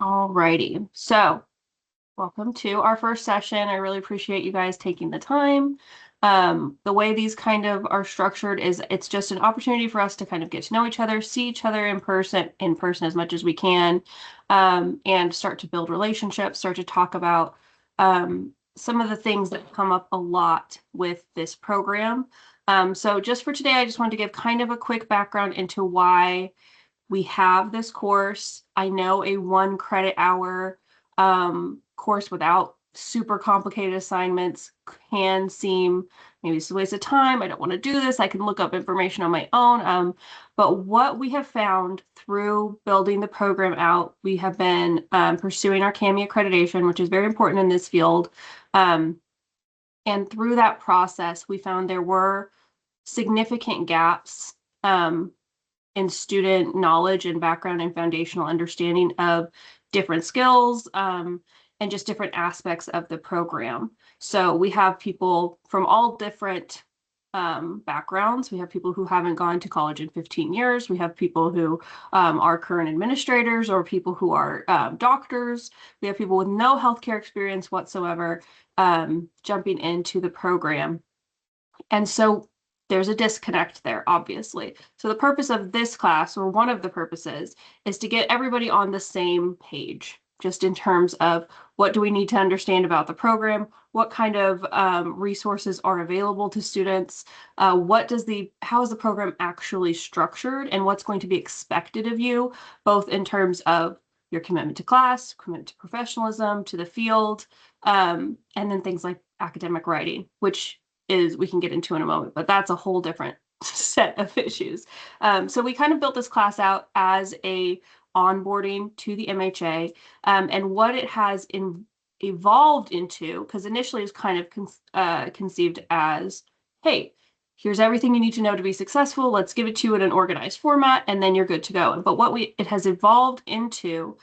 Alrighty, so welcome to our first session. I really appreciate you guys taking the time. The way these kind of are structured is it's just an opportunity for us to kind of get to know each other, see each other in person as much as we can, and start to build relationships, start to talk about some of the things that come up a lot with this program. So just for today, I just wanted to give kind of a quick background into why we have this course. I know a 1 credit hour course without super complicated assignments can seem maybe it's a waste of time. I don't want to do this. I can look up information on my own. But what we have found through building the program out, we have been pursuing our CAMI accreditation, which is very important in this field. And through that process, we found there were significant gaps in student knowledge and background and foundational understanding of different skills and just different aspects of the program. So we have people from all different backgrounds. We have people who haven't gone to college in 15 years. We have people who are current administrators or people who are doctors. We have people with no healthcare experience whatsoever jumping into the program. And so there's a disconnect there, obviously. So the purpose of this class, or one of the purposes, is to get everybody on the same page, just in terms of what do we need to understand about the program, what kind of resources are available to students, how is the program actually structured, and what's going to be expected of you, both in terms of your commitment to class, commitment to professionalism, to the field, and then things like academic writing, which we can get into in a moment, but that's a whole different set of issues. So we kind of built this class out as a onboarding to the MHA, and what it has evolved into, because initially it was kind of conceived as, hey, here's everything you need to know to be successful. Let's give it to you in an organized format, and then you're good to go. But what it has evolved into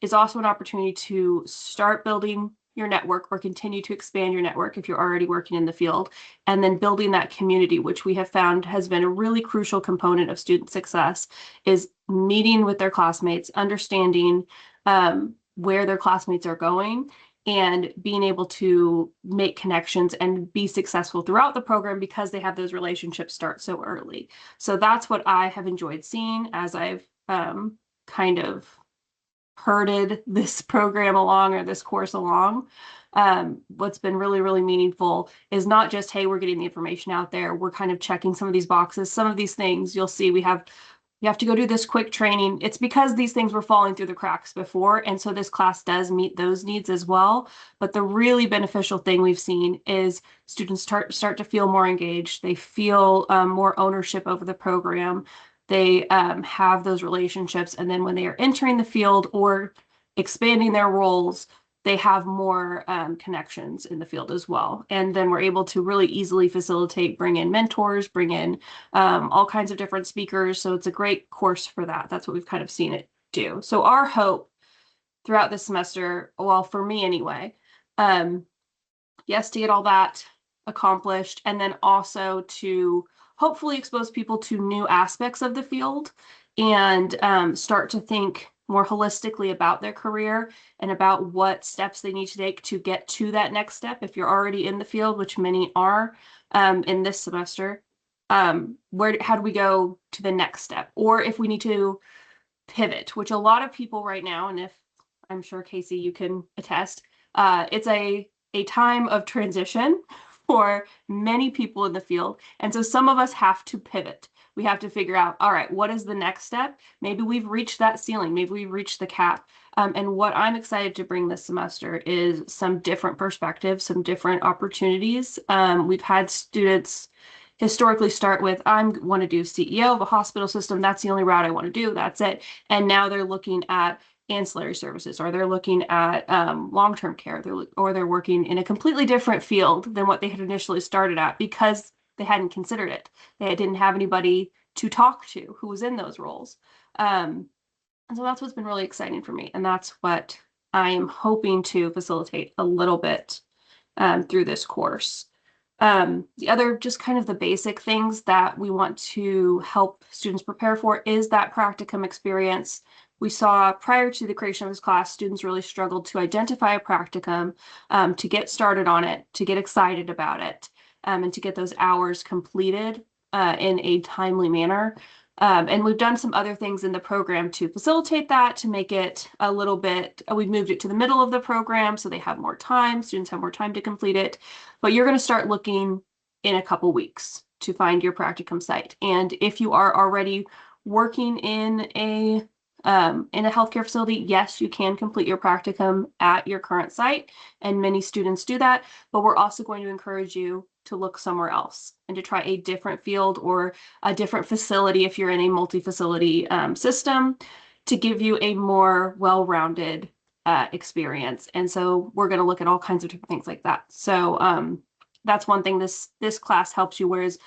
is also an opportunity to start building your network or continue to expand your network if you're already working in the field, and then building that community, which we have found has been a really crucial component of student success, is meeting with their classmates, understanding where their classmates are going, and being able to make connections and be successful throughout the program because they have those relationships start so early. So that's what I have enjoyed seeing as I've kind of herded this program along or this course along. What's been really, really meaningful is not just, hey, we're getting the information out there. We're kind of checking some of these boxes. Some of these things you'll see you have to go do this quick training. It's because these things were falling through the cracks before. And so this class does meet those needs as well. But the really beneficial thing we've seen is students start to feel more engaged. They feel more ownership over the program. They have those relationships. And then when they are entering the field or expanding their roles, they have more connections in the field as well. And then we're able to really easily facilitate, bring in mentors, bring in all kinds of different speakers. So it's a great course for that. That's what we've kind of seen it do. So our hope throughout this semester, well, for me anyway, yes, to get all that accomplished, and then also to hopefully expose people to new aspects of the field and start to think more holistically about their career and about what steps they need to take to get to that next step. If you're already in the field, which many are in this semester, how do we go to the next step? Or if we need to pivot, which a lot of people right now, and if I'm sure Casey, you can attest, it's a time of transition for many people in the field. And so some of us have to pivot. We have to figure out, all right, what is the next step? Maybe we've reached that ceiling. Maybe we've reached the cap. And what I'm excited to bring this semester is some different perspectives, some different opportunities. We've had students historically start with, I want to do CEO of a hospital system. That's the only route I want to do. That's it. And now they're looking at ancillary services, or they're looking at long-term care, or they're working in a completely different field than what they had initially started at because they hadn't considered it. They didn't have anybody to talk to who was in those roles. And so that's what's been really exciting for me. And that's what I am hoping to facilitate a little bit through this course. The other just kind of the basic things that we want to help students prepare for is that practicum experience. we saw prior to the creation of this class, students really struggled to identify a practicum, to get started on it, to get excited about it, and to get those hours completed in a timely manner. And we've done some other things in the program to facilitate that, to make it a little bit, we've moved it to the middle of the program so they have more time, students have more time to complete it. But you're going to start looking in a couple weeks to find your practicum site. And if you are already working in a healthcare facility, yes, you can complete your practicum at your current site, and many students do that, but we're also going to encourage you to look somewhere else and to try a different field or a different facility if you're in a multi-facility system, to give you a more well-rounded experience. And so we're going to look at all kinds of different things like that. So that's one thing this class helps you, whereas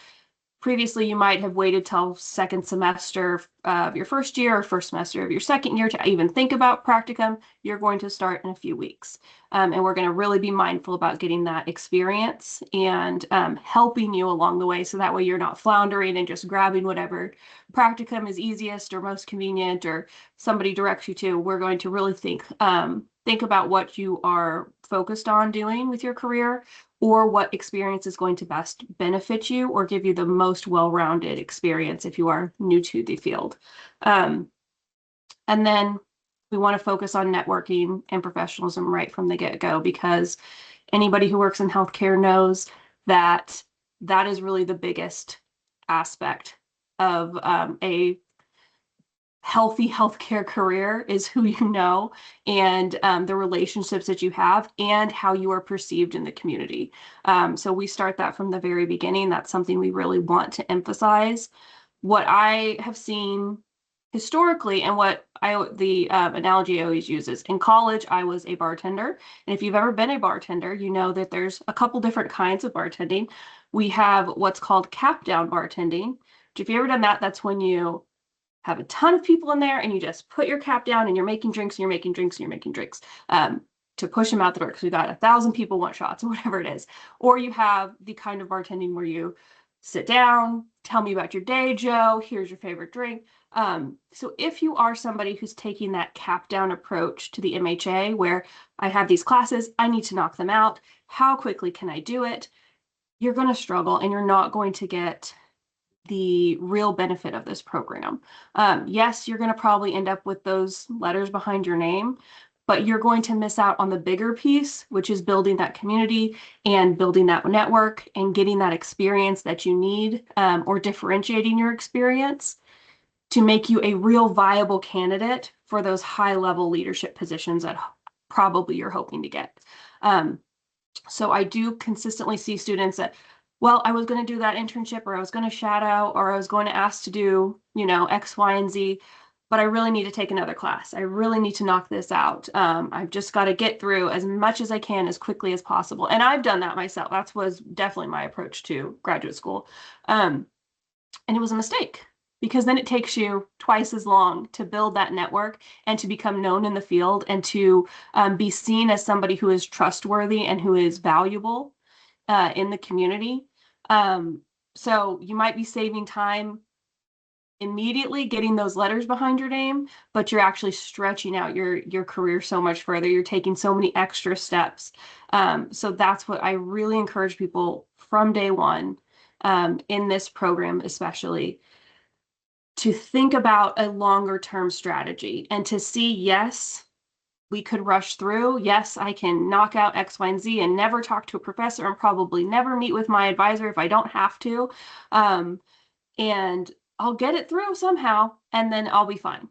previously you might have waited till second semester of your first year or first semester of your second year to even think about practicum. You're going to start in a few weeks. And we're going to really be mindful about getting that experience and helping you along the way, so that way you're not floundering and just grabbing whatever practicum is easiest or most convenient or somebody directs you to. We're going to really think about what you are focused on doing with your career, or what experience is going to best benefit you or give you the most well-rounded experience if you are new to the field. And then we want to focus on networking and professionalism right from the get-go, because anybody who works in healthcare knows that that is really the biggest aspect of a healthy healthcare career, is who you know, and the relationships that you have and how you are perceived in the community. So we start that from the very beginning. That's something we really want to emphasize. What I have seen historically, and the analogy I always use is, in college, I was a bartender. And if you've ever been a bartender, you know that there's a couple different kinds of bartending. We have what's called cap down bartending. If you've ever done that, that's when you have a ton of people in there and you just put your cap down and you're making drinks and you're making drinks and you're making drinks to push them out the door, because we got 1,000 people want shots or whatever it is. Or you have the kind of bartending where you sit down, tell me about your day, Joe, here's your favorite drink. So if you are somebody who's taking that cap down approach to the MHA, where I have these classes, I need to knock them out, how quickly can I do it? You're going to struggle and you're not going to get the real benefit of this program. Yes, you're going to probably end up with those letters behind your name, but you're going to miss out on the bigger piece, which is building that community and building that network and getting that experience that you need, or differentiating your experience to make you a real viable candidate for those high-level leadership positions that probably you're hoping to get. So I do consistently see students that, well, I was going to do that internship, or I was going to shadow, or I was going to ask to do, X, Y, and Z, but I really need to take another class. I really need to knock this out. I've just got to get through as much as I can as quickly as possible. And I've done that myself. That was definitely my approach to graduate school. And it was a mistake, because then it takes you twice as long to build that network and to become known in the field and to be seen as somebody who is trustworthy and who is valuable in the community. So you might be saving time immediately getting those letters behind your name, but you're actually stretching out your career so much further. You're taking so many extra steps. So that's what I really encourage people from day one, in this program especially, to think about a longer term strategy and to see, yes, we could rush through. Yes, I can knock out X, Y, and Z and never talk to a professor and probably never meet with my advisor if I don't have to. And I'll get it through somehow and then I'll be fine.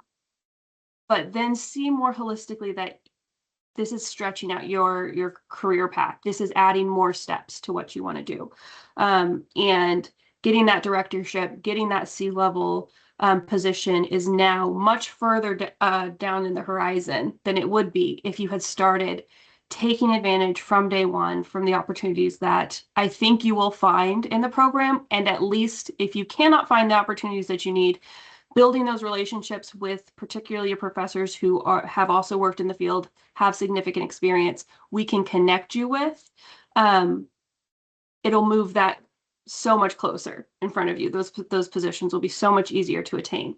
But then see more holistically that this is stretching out your career path. This is adding more steps to what you want to do. And getting that directorship, getting that C-level position is now much further down in the horizon than it would be if you had started taking advantage from day one from the opportunities that I think you will find in the program. And at least if you cannot find the opportunities that you need, building those relationships with particularly your professors who have also worked in the field, have significant experience, we can connect you with. It'll move that so much closer in front of you. Those positions will be so much easier to attain.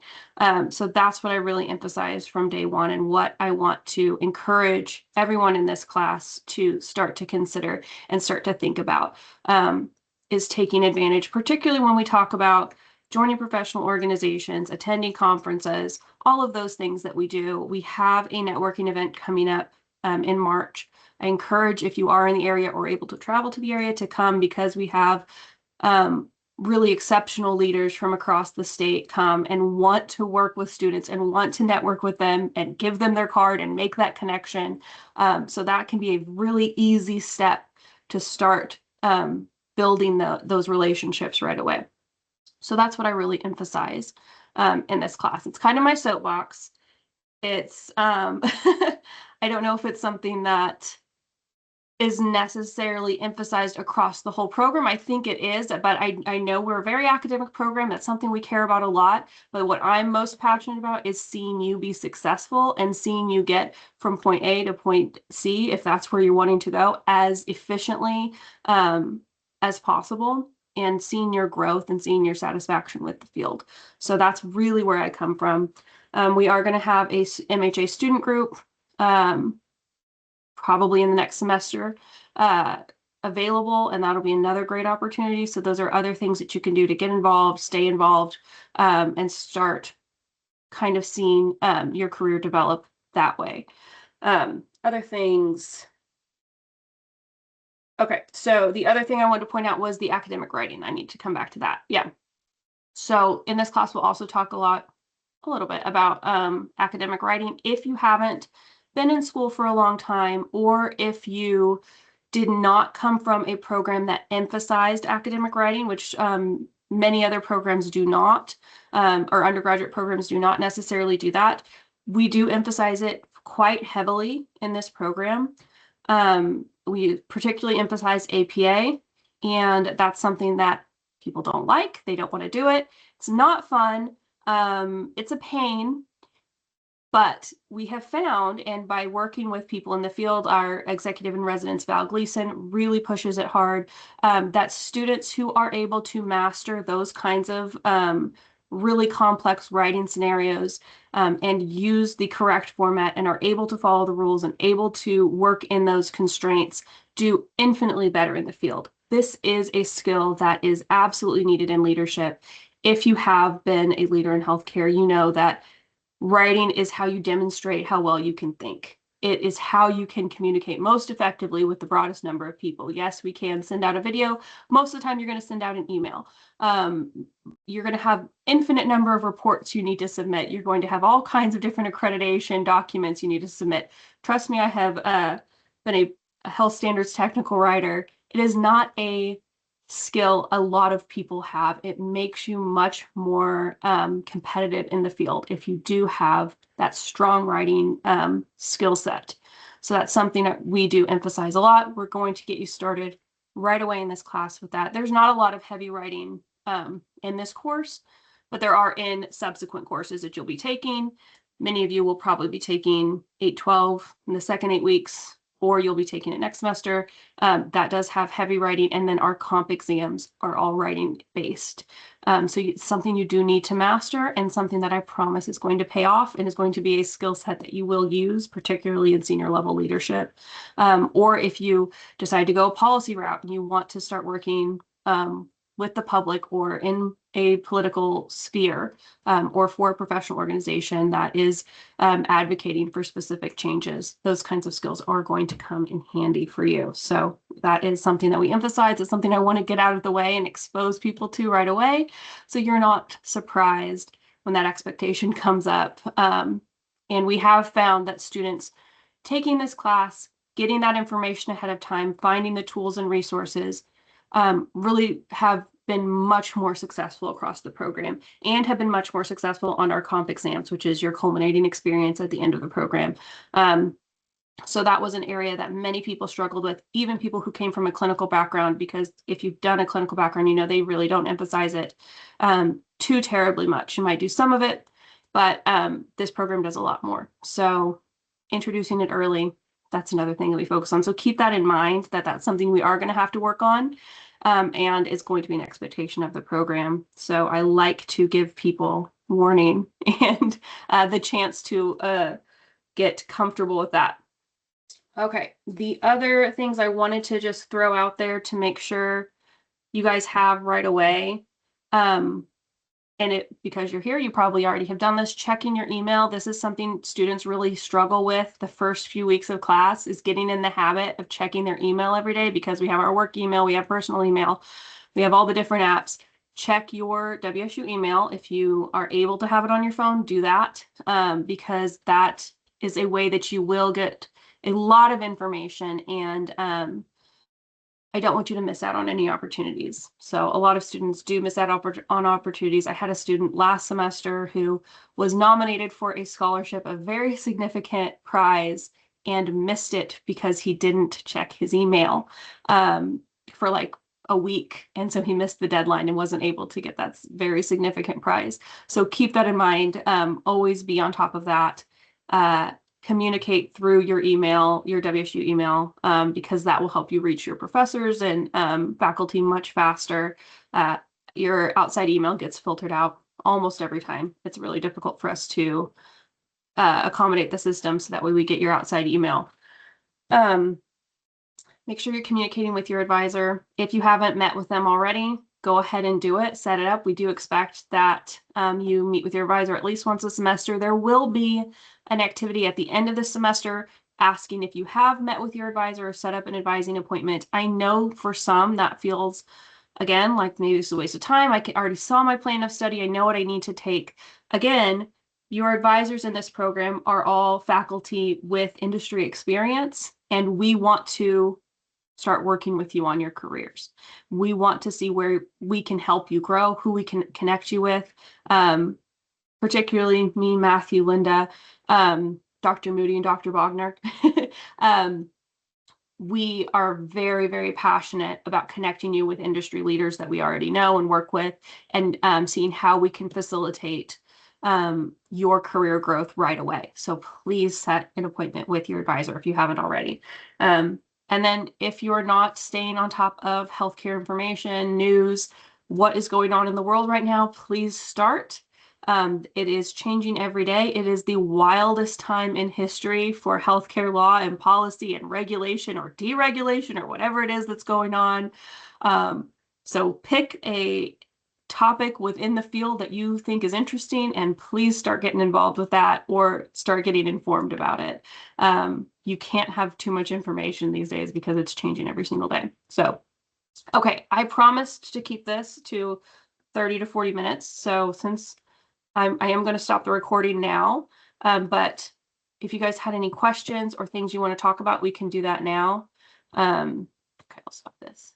So that's what I really emphasize from day one, and what I want to encourage everyone in this class to start to consider and start to think about, is taking advantage, particularly when we talk about joining professional organizations, attending conferences, all of those things that we do. We have a networking event coming up in March. I encourage, if you are in the area or able to travel to the area, to come, because we have really exceptional leaders from across the state come and want to work with students and want to network with them and give them their card and make that connection. So that can be a really easy step to start building those relationships right away. So that's what I really emphasize in this class. It's kind of my soapbox. It's I don't know if it's something that is necessarily emphasized across the whole program. I think it is, but I know we're a very academic program. That's something we care about a lot. But what I'm most passionate about is seeing you be successful and seeing you get from point A to point C, if that's where you're wanting to go, as efficiently as possible, and seeing your growth and seeing your satisfaction with the field. So that's really where I come from. We are going to have a MHA student group probably in the next semester available, and that'll be another great opportunity. So those are other things that you can do to get involved, stay involved, and start kind of seeing your career develop that way. Other things. Okay, so the other thing I wanted to point out was the academic writing. I need to come back to that. Yeah. So in this class, we'll also talk a little bit about academic writing. If you haven't been in school for a long time, or if you did not come from a program that emphasized academic writing, which many other programs do not, or undergraduate programs do not necessarily do that. We do emphasize it quite heavily in this program. We particularly emphasize APA, and that's something that people don't like. They don't want to do it. It's not fun. It's a pain. But we have found, and by working with people in the field, our executive in residence, Val Gleason, really pushes it hard, that students who are able to master those kinds of really complex writing scenarios and use the correct format and are able to follow the rules and able to work in those constraints do infinitely better in the field. This is a skill that is absolutely needed in leadership. If you have been a leader in healthcare, you know that writing is how you demonstrate how well you can think. It is how you can communicate most effectively with the broadest number of people. Yes, we can send out a video. Most of the time, you're going to send out an email. You're going to have infinite number of reports you need to submit. You're going to have all kinds of different accreditation documents you need to submit. Trust me, I have been a health standards technical writer. It is not a skill a lot of people have. It makes you much more competitive in the field if you do have that strong writing skill set. So that's something that we do emphasize a lot. We're going to get you started right away in this class with that. There's not a lot of heavy writing in this course, but there are in subsequent courses that you'll be taking. Many of you will probably be taking 812 in the second 8 weeks, or you'll be taking it next semester. That does have heavy writing, and then our comp exams are all writing based. So it's something you do need to master, and something that I promise is going to pay off and is going to be a skill set that you will use, particularly in senior level leadership. Or if you decide to go a policy route and you want to start working with the public or in a political sphere, or for a professional organization that is advocating for specific changes, those kinds of skills are going to come in handy for you. So that is something that we emphasize. It's something I want to get out of the way and expose people to right away, so you're not surprised when that expectation comes up. And we have found that students taking this class, getting that information ahead of time, finding the tools and resources, really have been much more successful across the program, and have been much more successful on our comp exams, which is your culminating experience at the end of the program. So that was an area that many people struggled with, even people who came from a clinical background, because if you've done a clinical background, you know they really don't emphasize it too terribly much. You might do some of it, but this program does a lot more. So introducing it early, that's another thing that we focus on. So keep that in mind, that that's something we are going to have to work on. and it's going to be an expectation of the program. So I like to give people warning and the chance to get comfortable with that. Okay, the other things I wanted to just throw out there to make sure you guys have right away, and because you're here, you probably already have done this, checking your email. This is something students really struggle with the first few weeks of class, is getting in the habit of checking their email every day, because we have our work email, we have personal email, we have all the different apps. Check your WSU email. If you are able to have it on your phone, do that, because that is a way that you will get a lot of information, and I don't want you to miss out on any opportunities. So a lot of students do miss out on opportunities. I had a student last semester who was nominated for a scholarship, a very significant prize, and missed it because he didn't check his email for like a week. And so he missed the deadline and wasn't able to get that very significant prize. So keep that in mind. Always be on top of that. Communicate through your email, your WSU email, because that will help you reach your professors and faculty much faster. Your outside email gets filtered out almost every time. It's really difficult for us to accommodate the system, so that way we get your outside email. Make sure you're communicating with your advisor. If you haven't met with them already, go ahead and do it, set it up. We do expect that you meet with your advisor at least once a semester. There will be an activity at the end of the semester asking if you have met with your advisor or set up an advising appointment. I know for some that feels, again, like maybe it's a waste of time. I already saw my plan of study. I know what I need to take. Again, your advisors in this program are all faculty with industry experience, and we want to start working with you on your careers. We want to see where we can help you grow, who we can connect you with, particularly me, Matthew, Linda, Dr. Moody, and Dr. Bogner. We are very, very passionate about connecting you with industry leaders that we already know and work with, and seeing how we can facilitate your career growth right away. So please set an appointment with your advisor if you haven't already. And then if you're not staying on top of healthcare information, news, what is going on in the world right now, please start. It is changing every day. It is the wildest time in history for healthcare law and policy and regulation or deregulation or whatever it is that's going on. So pick a topic within the field that you think is interesting, and please start getting involved with that or start getting informed about it. You can't have too much information these days because it's changing every single day. So, okay, I promised to keep this to 30 to 40 minutes. So since I am going to stop the recording now, but if you guys had any questions or things you want to talk about, we can do that now. Okay, I'll stop this.